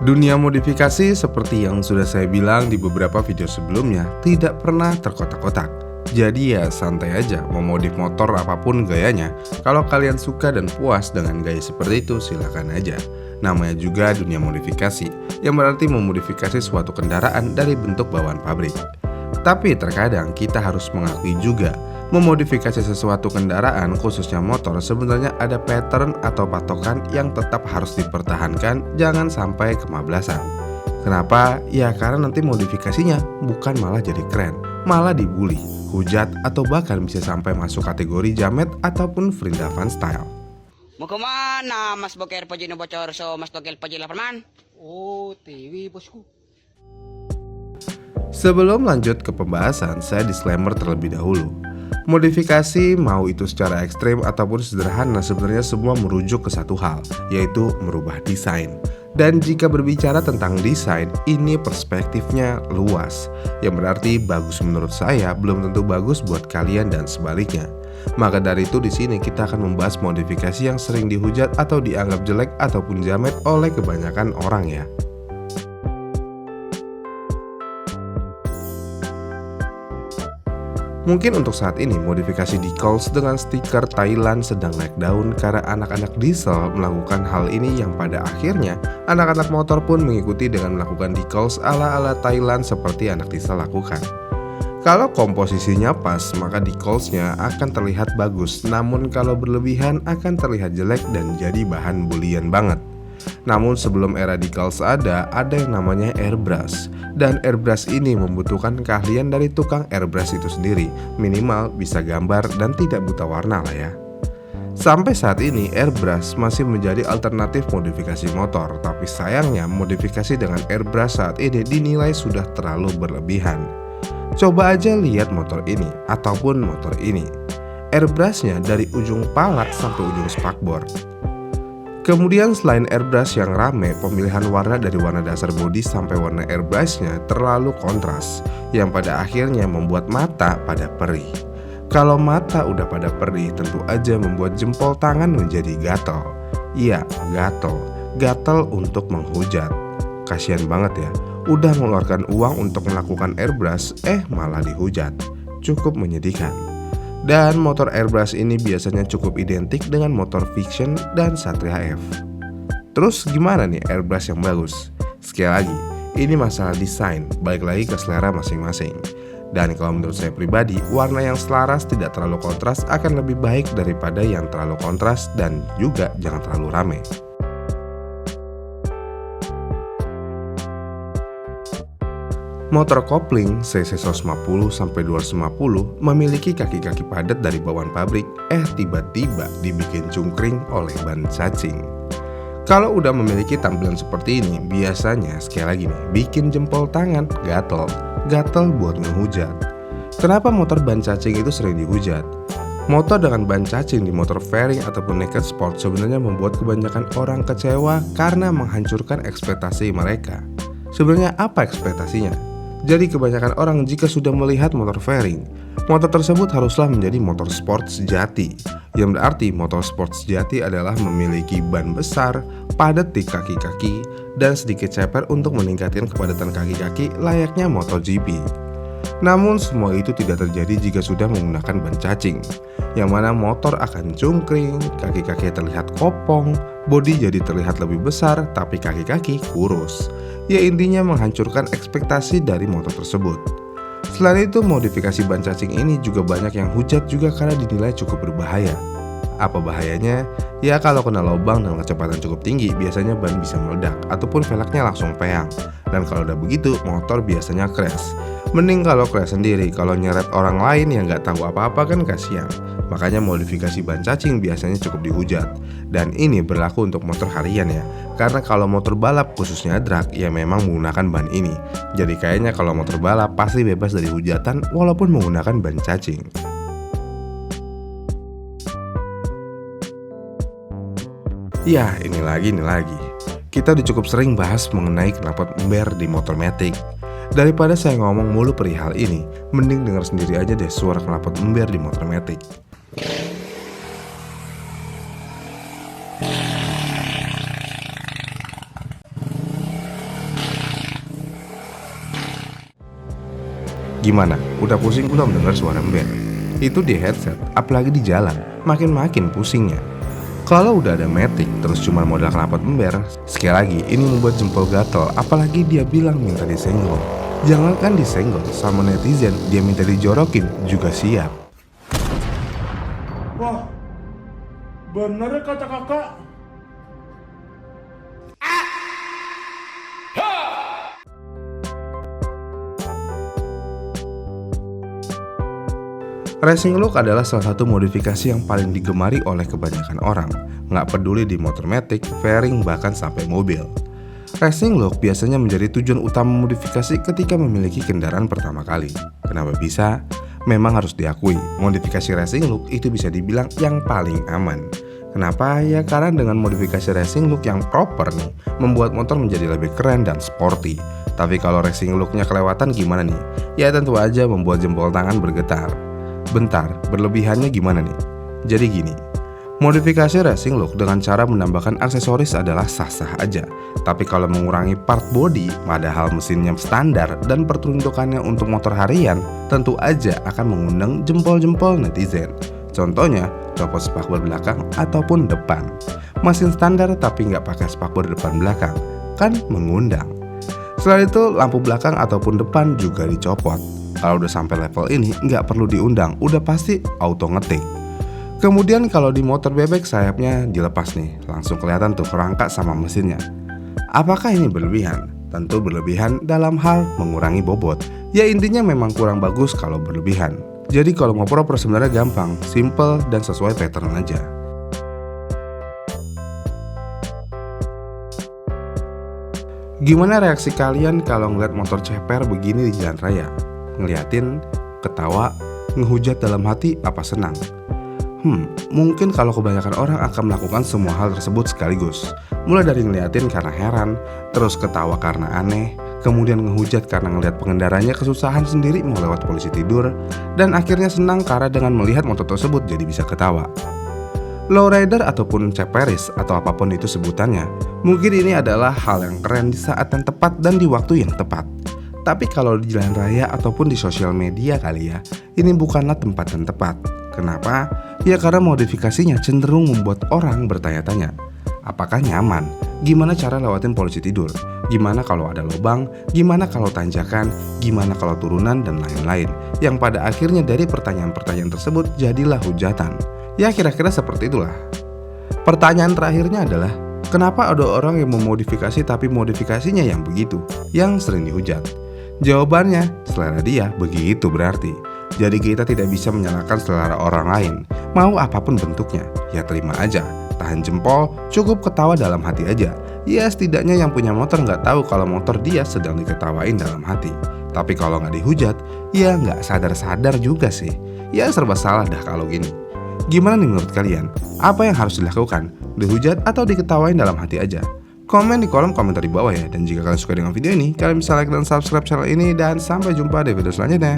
Dunia modifikasi seperti yang sudah saya bilang di beberapa video sebelumnya tidak pernah terkotak-kotak. Jadi ya santai aja mau modif motor apapun gayanya. Kalau kalian suka dan puas dengan gaya seperti itu silakan aja. Namanya juga dunia modifikasi, yang berarti memodifikasi suatu kendaraan dari bentuk bawaan pabrik. Tapi terkadang kita harus mengakui juga, memodifikasi sesuatu kendaraan khususnya motor sebenarnya ada pattern atau patokan yang tetap harus dipertahankan, jangan sampai kemablasan. Kenapa? Ya karena nanti modifikasinya bukan malah jadi keren, malah dibully, hujat, atau bahkan bisa sampai masuk kategori jamet ataupun Vrindavan style. Mau kemana Mas Boker Pajino bocor so Mas Togel Pajila Perman? Oh, TV bosku. Sebelum lanjut ke pembahasan, saya disclaimer terlebih dahulu. Modifikasi mau itu secara ekstrim ataupun sederhana sebenarnya semua merujuk ke satu hal, yaitu merubah desain. Dan jika berbicara tentang desain, ini perspektifnya luas, yang berarti bagus menurut saya belum tentu bagus buat kalian dan sebaliknya. Maka dari itu di sini kita akan membahas modifikasi yang sering dihujat atau dianggap jelek ataupun jamet oleh kebanyakan orang ya. Mungkin untuk saat ini modifikasi decals dengan stiker Thailand sedang naik daun karena anak-anak diesel melakukan hal ini yang pada akhirnya anak-anak motor pun mengikuti dengan melakukan decals ala-ala Thailand seperti anak diesel lakukan. Kalau komposisinya pas maka decalsnya akan terlihat bagus, namun kalau berlebihan akan terlihat jelek dan jadi bahan bulian banget. Namun sebelum era decals ada yang namanya airbrush. Dan airbrush ini membutuhkan keahlian dari tukang airbrush itu sendiri. Minimal bisa gambar dan tidak buta warna lah ya. Sampai saat ini airbrush masih menjadi alternatif modifikasi motor. Tapi sayangnya modifikasi dengan airbrush saat ini dinilai sudah terlalu berlebihan. Coba aja lihat motor ini ataupun motor ini. Airbrushnya dari ujung pala sampai ujung spakbor. Kemudian selain airbrush yang rame, pemilihan warna dari warna dasar bodi sampai warna airbrushnya terlalu kontras, yang pada akhirnya membuat mata pada perih. Kalau mata udah pada perih, tentu aja membuat jempol tangan menjadi gatel. Iya, gatel untuk menghujat. Kasian banget ya, udah mengeluarkan uang untuk melakukan airbrush, malah dihujat. Cukup menyedihkan. Dan motor airbrush ini biasanya cukup identik dengan motor Vision dan Satria F. Terus gimana nih airbrush yang bagus? Sekali lagi, ini masalah desain, balik lagi ke selera masing-masing. Dan kalau menurut saya pribadi, warna yang selaras tidak terlalu kontras akan lebih baik daripada yang terlalu kontras dan juga jangan terlalu rame. Motor kopling cc 150 sampai 250 memiliki kaki-kaki padat dari bawaan pabrik, tiba-tiba dibikin cungkring oleh ban cacing. Kalau udah memiliki tampilan seperti ini, biasanya sekali lagi nih, bikin jempol tangan gatel buat ngehujat. Kenapa motor ban cacing itu sering dihujat? Motor dengan ban cacing di motor fairing ataupun naked sport sebenarnya membuat kebanyakan orang kecewa karena menghancurkan ekspektasi mereka. Sebenarnya apa ekspektasinya? Jadi kebanyakan orang jika sudah melihat motor fairing, motor tersebut haruslah menjadi motor sport sejati. Yang berarti motor sport sejati adalah memiliki ban besar, padat di kaki-kaki, dan sedikit ceper untuk meningkatkan kepadatan kaki-kaki layaknya MotoGP. Namun semua itu tidak terjadi jika sudah menggunakan ban cacing, yang mana motor akan cungkring, kaki-kaki terlihat kopong, bodi jadi terlihat lebih besar tapi kaki-kaki kurus. Ya intinya menghancurkan ekspektasi dari motor tersebut. Selain itu modifikasi ban cacing ini juga banyak yang hujat juga karena dinilai cukup berbahaya. Apa bahayanya? Ya kalau kena lubang dengan kecepatan cukup tinggi biasanya ban bisa meledak ataupun velgnya langsung peyang. Dan kalau udah begitu motor biasanya crash. Mending kalau crash sendiri, kalau nyeret orang lain yang gak tahu apa-apa kan kasihan. Makanya modifikasi ban cacing biasanya cukup dihujat. Dan ini berlaku untuk motor harian ya. Karena kalau motor balap khususnya drag ya memang menggunakan ban ini. Jadi kayaknya kalau motor balap pasti bebas dari hujatan walaupun menggunakan ban cacing. Ya ini lagi. Kita udah cukup sering bahas mengenai knalpot ember di motor matic. Daripada saya ngomong mulu perihal ini, mending denger sendiri aja deh suara knalpot ember di motor matic. Gimana? Udah pusing belum dengar suara ember? Itu di headset, apalagi di jalan, makin-makin pusingnya. Kalau udah ada matic terus cuma modal knalpot ember, sekali lagi ini membuat jempol gatel, apalagi dia bilang minta disenggol. Jangankan disenggol, sama netizen dia minta dijorokin juga siap. Wah, bener ya kata kakak. Racing look adalah salah satu modifikasi yang paling digemari oleh kebanyakan orang, nggak peduli di motor matic, fairing, bahkan sampai mobil. Racing look biasanya menjadi tujuan utama modifikasi ketika memiliki kendaraan pertama kali. Kenapa bisa? Memang harus diakui, modifikasi racing look itu bisa dibilang yang paling aman. Kenapa? Ya karena dengan modifikasi racing look yang proper nih, membuat motor menjadi lebih keren dan sporty. Tapi kalau racing looknya kelewatan gimana nih? Ya tentu aja membuat jempol tangan bergetar. Bentar, berlebihannya gimana nih? Jadi gini, modifikasi racing look dengan cara menambahkan aksesoris adalah sah-sah aja. Tapi kalau mengurangi part body, padahal mesinnya standar dan peruntukannya untuk motor harian, tentu aja akan mengundang jempol-jempol netizen. Contohnya, copot spakbor belakang ataupun depan. Mesin standar tapi nggak pakai spakbor depan belakang, kan mengundang. Selain itu, lampu belakang ataupun depan juga dicopot. Kalau udah sampai level ini, nggak perlu diundang, udah pasti auto ngetik. Kemudian kalau di motor bebek sayapnya dilepas nih, langsung kelihatan tuh rangka sama mesinnya. Apakah ini berlebihan? Tentu berlebihan dalam hal mengurangi bobot. Ya intinya memang kurang bagus kalau berlebihan. Jadi kalau mau proper sebenarnya gampang, simple dan sesuai pattern aja. Gimana reaksi kalian kalau ngeliat motor ceper begini di jalan raya? Ngeliatin, ketawa, ngehujat dalam hati, apa senang? Mungkin kalau kebanyakan orang akan melakukan semua hal tersebut sekaligus. Mulai dari ngeliatin karena heran, terus ketawa karena aneh, kemudian ngehujat karena ngeliat pengendaranya kesusahan sendiri mau lewat polisi tidur, dan akhirnya senang karena dengan melihat motor tersebut jadi bisa ketawa. Lowrider ataupun ceperis atau apapun itu sebutannya, mungkin ini adalah hal yang keren di saat yang tepat dan di waktu yang tepat. Tapi kalau di jalan raya ataupun di sosial media kali ya, ini bukanlah tempat yang tepat. Kenapa? Ya karena modifikasinya cenderung membuat orang bertanya-tanya. Apakah nyaman? Gimana cara lewatin polisi tidur? Gimana kalau ada lubang? Gimana kalau tanjakan? Gimana kalau turunan? Dan lain-lain. Yang pada akhirnya dari pertanyaan-pertanyaan tersebut jadilah hujatan. Ya kira-kira seperti itulah. Pertanyaan terakhirnya adalah, kenapa ada orang yang memodifikasi tapi modifikasinya yang begitu? Yang sering dihujat. Jawabannya, selera dia begitu berarti. Jadi kita tidak bisa menyalahkan selera orang lain. Mau apapun bentuknya, ya terima aja. Tahan jempol, cukup ketawa dalam hati aja. Ya setidaknya yang punya motor nggak tahu kalau motor dia sedang diketawain dalam hati. Tapi kalau nggak dihujat, ya nggak sadar-sadar juga sih. Ya serba salah dah kalau gini. Gimana nih menurut kalian? Apa yang harus dilakukan? Dihujat atau diketawain dalam hati aja? Komen di kolom komentar di bawah ya. Dan jika kalian suka dengan video ini, kalian bisa like dan subscribe channel ini. Dan sampai jumpa di video selanjutnya.